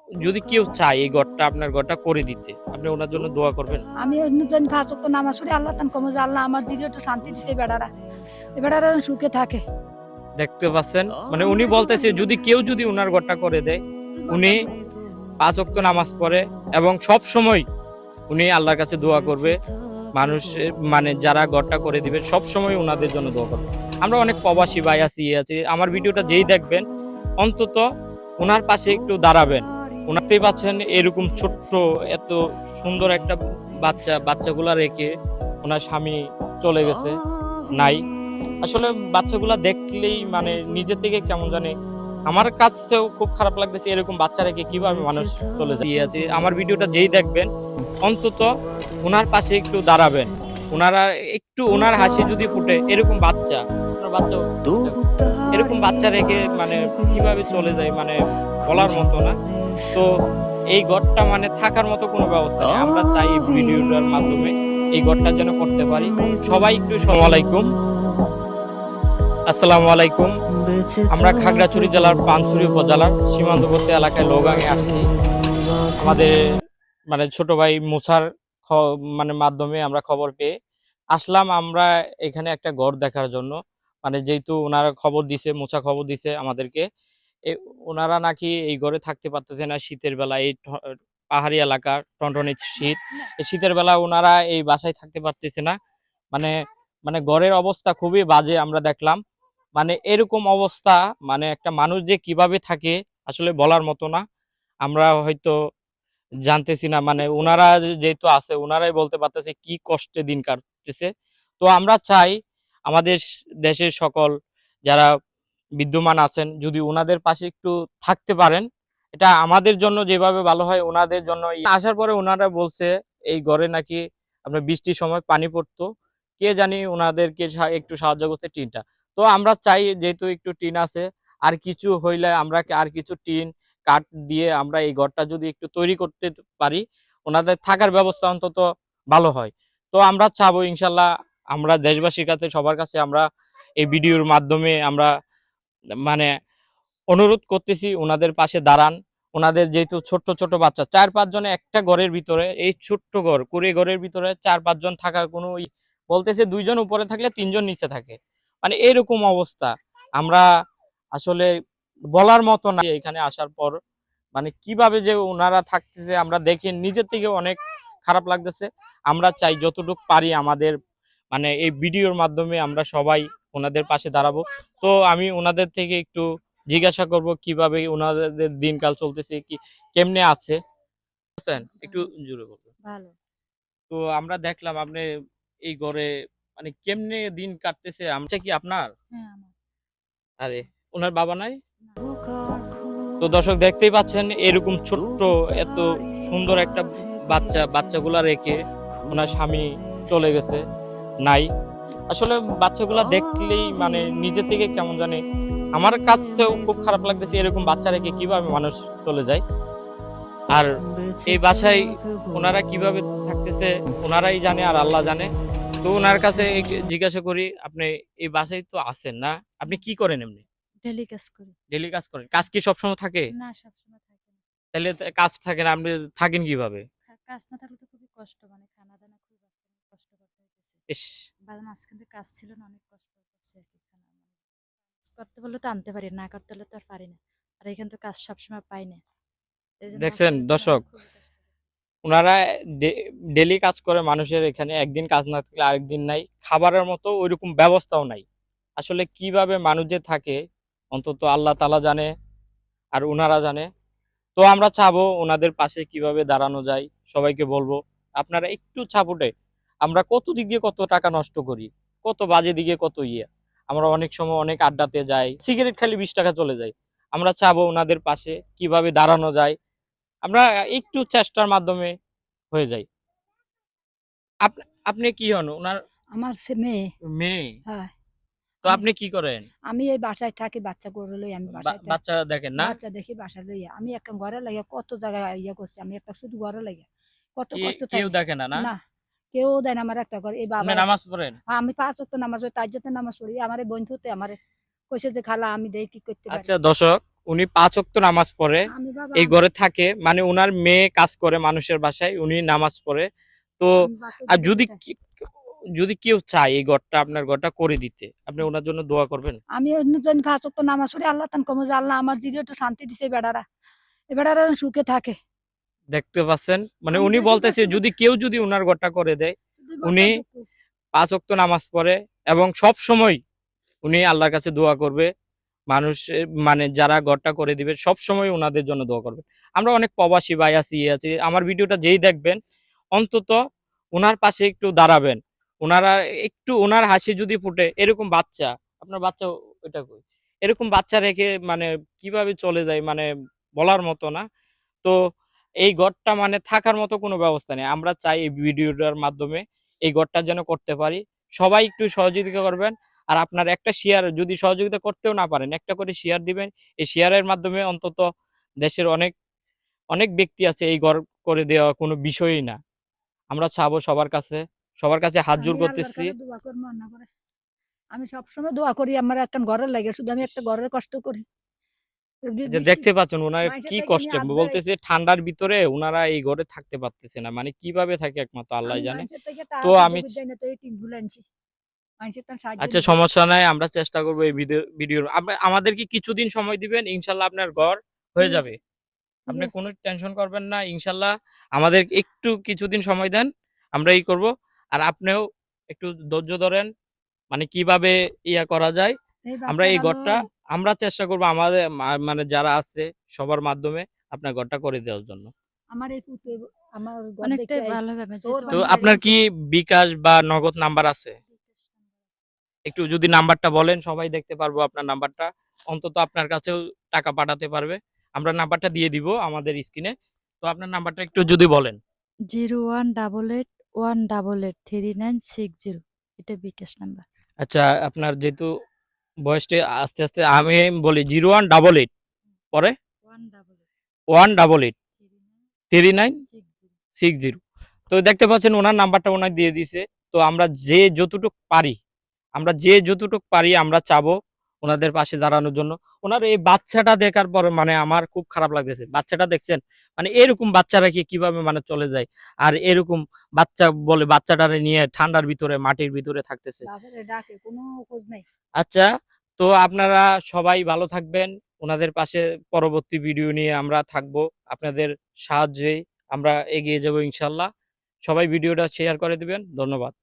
যদি কেউ চায় এই ঘরটা আপনার ঘরটা করে দিতে, আপনি ওনার জন্য দোয়া করবেন? আমি জন পাঁচ ওয়াক্ত নামাজ পড়ি, আল্লাহ তান কমে যে আল্লাহ আমার জিরে একটু শান্তি দিছে, বেড়ারা এ বেড়ারা সুখে থাকে। দেখতে পাচ্ছেন, মানে উনি বলতেছে যদি কেউ যদি ওনার ঘরটা করে দেয়, উনি 5 ওয়াক্ত নামাজ পড়ে এবং সব সময় উনি আল্লাহর কাছে দোয়া করবে। মানুষ মানে যারা ঘরটা করে দিবে সব সময় ওনাদের জন্য দোয়া করবে। আমরা অনেক প্রবাসী ভাই আছি, আমার ভিডিওটা যেই দেখবেন অন্তত ওনার পাশে একটু দাঁড়াবেন। ওনাতেই পাচ্ছেন এরকম ছোট্ট এত সুন্দর একটা বাচ্চাগুলা রেখে ওনার স্বামী চলে গেছে, নাই। আসলে বাচ্চাগুলা দেখলেই মানে নিজে থেকে কেমন জানি আমার কাছেও খুব খারাপ লাগতেছে, এরকম বাচ্চা রেখে কিভাবে মানুষ চলে যায়। আমার ভিডিওটা যেই দেখবেন অন্তত ওনার পাশে একটু দাঁড়াবেন। ওনারা একটু ওনার হাসি যদি ফুটে, এরকম বাচ্চা ওনার বাচ্চা এরকম বাচ্চা রেখে মানে কিভাবে চলে যায় মানে বলার মতো না। তো এই ঘরটা মানে থাকার মতো কোনো ব্যবস্থা নেই। আমরা চাই এই ভিডিওটার মাধ্যমে এই ঘরটা যেন করতে পারি। সবাই একটু আসসালামু আলাইকুম। আসসালামু আলাইকুম। আমরা খাগড়াছড়ি জেলার পানছড়ি উপজেলার সীমান্তবর্তী এলাকায় লোগাঙে আসছি। আমাদের মানে ছোট ভাই মুসার মানে মাধ্যমে আমরা খবর পেয়ে আসলাম আমরা এখানে একটা ঘর দেখার জন্য। মানে যেহেতু ওনারা খবর দিছে, মুসা খবর দিছে আমাদেরকে, ওনারা নাকি এই ঘরে থাকতে পারতেছে না শীতের বেলা। এই পাহাড়ি এলাকা, টনটনে শীত, এই শীতের বেলা ওনারা এই বাসায় থাকতে পারতেছে না। মানে মানে ঘরের অবস্থা খুবই বাজে আমরা দেখলাম। মানে এরকম অবস্থা, মানে একটা মানুষ যে কিভাবে থাকে আসলে বলার মতো না। আমরা হয়তো জানতেছি না, মানে ওনারা যেহেতু আছে ওনারাই বলতে পারতেছে কি কষ্টে দিন কাটতেছে। তো আমরা চাই আমাদের দেশের সকল যারা বিদ্যমান আছেন যদি ওনাদের পাশে একটু থাকতে পারেন, এটা আমাদের জন্য যেভাবে ভালো হয় ওনাদের জন্য। আসার পরে ওনারা বলছে এই ঘরে নাকি আপনার বৃষ্টির সময় পানি পড়তো, কে জানি ওনাদেরকে একটু সাহায্য করতে টিনটা। তো আমরা চাই যেহেতু একটু টিন আছে, আর কিছু হইলে আমরা আর কিছু টিন কাঠ দিয়ে আমরা এই ঘরটা যদি একটু তৈরি করতে পারি, ওনাদের থাকার ব্যবস্থা অন্তত ভালো হয়। তো আমরা চাবো ইনশাল্লাহ, আমরা দেশবাসীর কাছে সবার কাছে আমরা এই ভিডিওর মাধ্যমে আমরা মানে অনুরোধ করতেছি ওনাদের পাশে দাঁড়ান। ওনাদের যেহেতু ছোট্ট ছোট বাচ্চা 4-5 জনে একটা ঘরের ভিতরে, এই ছোট্ট ঘর কুড়ে ঘরের ভিতরে 4-5 জন থাকার কোনো বলতেছে 2 জন উপরে থাকলে 3 জন নিচে থাকে, মানে এরকম অবস্থা। আমরা আসলে বলার মতো না এখানে আসার পর মানে কিভাবে যে ওনারা থাকতেছে আমরা দেখে নিজের থেকে অনেক খারাপ লাগতেছে। আমরা চাই যতটুকু পারি আমাদের মানে এই ভিডিওর মাধ্যমে আমরা সবাই ওনাদের পাশে দাঁড়াবো। তো আমি ওনাদের থেকে একটু জিজ্ঞাসা করব কিভাবে ওনাদের দিনকাল চলতেছে, কি কেমনে আছে। বুঝছেন? একটু জোরে বলবেন। ভালো। তো আমরা দেখলাম আপনি এই ঘরে মানে কেমনে দিন কাটতেছে। আমটা কি আপনার? হ্যাঁ আমার। আরে ওনার বাবা নাই? না। তো দর্শক দেখতেই পাচ্ছেন এরকম ছোট্ট এত সুন্দর একটা বাচ্চাগুলা রেখে ওনার স্বামী চলে গেছে, নাই। আসলে বাচ্চাগুলা দেখলেই মানে নিজে থেকে কেমন জানি আমার কাছেও খুব খারাপ লাগতেছে, এরকম বাচ্চা রেখে কিভাবে মানুষ চলে যায়। আর এই বাসায় ওনারা কিভাবে থাকতেছে ওনারাই জানে আর আল্লাহ জানে। তো ওনার কাছে জিজ্ঞাসা করি, আপনি এই বাসায় তো আছেন না, আপনি কি করেন এমনি? ডেলি কাজ করি। ডেইলি কাজ করেন? কাজ কি সবসময় থাকে? না, সবসময় থাকে না। তাহলে তো কাজ থাকে না, আপনি থাকেন কিভাবে? কাজ না থাকলে তো খুবই কষ্ট, মানে খানা দানা খুবই বাচ্চা নিয়ে কষ্ট করতে হইতেছে। ইস! মাঝখান থেকে কাজ ছিল না, অনেক কষ্ট করছে আর কি। খানা মানে কাজ করতে বললে তো আনতে পারি, না করতে হলে তো আর পারি না। আর এখানে তো কাজ সবসময় পাই না। এই জন্য দেখছেন বাচ্চাদের জন্য দর্শক, অনেক খুবই কষ্ট করতেছি। উনারা ডেইলি কাজ করে মানুষের এখানে, একদিন কাজ না থাকলে আরেকদিন নাই, খাবারের মতো ওইরকম ব্যবস্থাও নাই। আসলে কিভাবে মানুষ যে থাকে অন্তত আল্লাহ তাআলা জানে আর উনারা জানে। তো আমরা চাবো ওনাদের পাশে কিভাবে দাঁড়ানো যায়, সবাইকে বলবো আপনারা একটু সাপোর্টে। আমরা কত দিক দিয়ে কত টাকা নষ্ট করি, কত বাজে দিকে কত আমরা অনেক সময় অনেক আড্ডাতে যাই, সিগারেট খালি 20 টাকা চলে যায়। আমরা চাবো ওনাদের পাশে কিভাবে দাঁড়ানো যায়, আমরা একটু চেষ্টার মাধ্যমে হয়ে যায়। আপনি কি হন ওনার? আমার মেয়ে। মেয়ে? হ্যাঁ। তো আমি আপনি কি করেন? আমি এই বাসায় থাকি, বাচ্চা গরু লই আমি বাসায় থাকি। বাচ্চা দেখেন না? বাচ্চা দেখি বাসায় লইয়া আমি একটা ঘরে লাগিয়া কত জায়গায় করছি, আমি একটা শুধু ঘরে লাগিয়া কত কষ্ট কেউ থাকে। দেখে না না? না, কেউ দেয় না আমার একটা ঘর। এই আপনি বাবার নামাজ পড়েন? আমি ৫ ওয়াক্ত নামাজ পড়ি, তাহাজ্জুদের নামাজ পড়ি। আমার এই বন্ধুতে আমারে কইছে যে খালা আমি দেই কি করতে পারি। আচ্ছা দর্শক, উনি 5 ওয়াক্ত নামাজ পড়ে, আমি বাবা এই ঘরে থাকে, মানে ওনার মেয়ে কাজ করে মানুষের বাসায়, উনি নামাজ পড়ে। তো আমি বাচ্চা আর দুটো যদি কোথায়? যদি কেউ চায় এই ঘরটা, আপনার ঘরটা করে দিতে, আপনি ওনার জন্য দোয়া করবেন? আমি অন্য জন 5 ওয়াক্ত নামাজ পড়ি, আল্লাহ তান কমে যে আল্লাহ আমার জিরে একটু শান্তি দিছে এই বেড়ারা, এই বেড়ারা যেন সুখে থাকে। দেখতে পাচ্ছেন, মানে আমি উনি দেখি বলতেছে পাচ্ছি, যদি কেউ যদি ওনার ঘরটা করে দেয়। শুধু উনি বাচ্চার দুঃখ। 5 ওয়াক্ত নামাজ পড়ে এবং সব সময় উনি আল্লাহর কাছে দোয়া করবে। মানুষ মানে যারা ঘরটা করে দিবে সব সময় ওনাদের জন্য দোয়া করবে। আমরা অনেক প্রবাসী ভাই আছি, ইয়ে আছি, আমার ভিডিওটা যেই দেখবেন অন্তত ওনার পাশে একটু দাঁড়াবেন। ওনারা একটু, ওনার হাসি যদি ফুটে, এরকম বাচ্চা, আপনার বাচ্চা ওইটা কই, এরকম বাচ্চা রেখে মানে কিভাবে চলে যায়, মানে বলার মতো না। তো এই ঘরটা মানে থাকার মতো কোনো ব্যবস্থা নেই। আমরা চাই এই ভিডিওটার মাধ্যমে এই ঘরটা যেন করতে পারি। সবাই একটু সহযোগিতা করবেন। আর আপনার একটা শেয়ার, যদি সহযোগিতা করতেও না পারেন, একটা করে শেয়ার দিবেন। এই শেয়ারের মাধ্যমে অন্তত দেশের অনেক অনেক ব্যক্তি আছে, এই ঘর করে দেওয়া কোনো বিষয়ই না। আমরা চাবো সবার কাছে হাত জোর আমি আল্লাহর করতেছি। কাছে দোয়া করবো না করে, আমি সবসময় দোয়া করি আমার একটা ঘরের লাগে, শুধু আমি একটা ঘরের কষ্ট করি। যে বৃষ্টি দেখতে পাচ্ছেন ওনার মাইসের কি থেকে আমি কষ্টে, হাত বলতেছে ঠান্ডার ভিতরে ওনারা এই ঘরে থাকতে পারতেছে না, মানে কিভাবে থাকে একমাত্র আল্লাহ আমি জানে। মাইসের থেকে তো টাকা তুলতে আমি বুঝাই না, তো এই টিনগুলো আনছি, মাইসের তার সাহায্য আচ্ছা, নিতে। সমস্যা নাই, আমরা চেষ্টা করবো এই ভিডিও আমাদেরকে কিছুদিন সময় দিবেন, ইনশাল্লাহ আপনার ঘর হয়ে ঠিক আছে, যাবে। ঠিক আপনি আছে। কোনো টেনশন করবেন না, ইনশাল্লাহ। আমাদের একটু কিছুদিন সময় দেন, আমরা এই করব। আর আপনিও একটু ধৈর্য ধরেন, মানে কিভাবে ইয়া করা যায়। এই আমরা এই বাচ্চারা ঘরটা লয়, আমরা চেষ্টা করব আমাদের মানে যারা আছে সবার মাধ্যমে আপনার ঘরটা করে দেওয়ার জন্য। আমার এই পুতে আমার ঘর অনেকটাই দেখে ভালো হবে তোর যেহেতু তো বানি আমাদের আপনার সাইডে কি বিকাশ বা নগদ নাম্বার আছে? একটু যদি নাম্বারটা বলেন, সবাই দেখতে পারবো আপনার নাম্বারটা, অন্তত আপনার কাছেও টাকা পাঠাতে পারবে। আমরা নাম্বারটা দিয়ে দিব আমাদের স্ক্রিনে। তো আপনার নাম্বারটা একটু যদি বলেন। 0188883960, এটা বিকাশ নাম্বার। আচ্ছা, আপনার যেহেতু বয়সটা আস্তে আস্তে, আমি বলি 0188 পরে 188 3960। তো দেখতে পাচ্ছেন ওনার নাম্বারটা ওনার দিয়ে দিছে। তো আমরা যে যতটুক পারি আমরা চাবো ওনাদের পাশে দাঁড়ানোর জন্য। ওনার এই বাচ্চাটা দেখার পরে মানে আমার খুব খারাপ লাগতেছে। বাচ্চাটা দেখছেন, মানে এরকম বাচ্চারা কি কিভাবে মানে চলে যায়, আর এরকম বাচ্চা বলে বাচ্চাটারে নিয়ে ঠান্ডার ভিতরে মাটির ভিতরে থাকতেছে। বাপরে ডাকে কোনো খোঁজ নাই। আচ্ছা, তো আপনারা সবাই ভালো থাকবেন। ওনাদের পাশে পরবর্তী ভিডিও নিয়ে আমরা থাকবো। আপনাদের সাহায্যে আমরা এগিয়ে যাব ইনশাল্লাহ। সবাই ভিডিওটা শেয়ার করে দিবেন। ধন্যবাদ।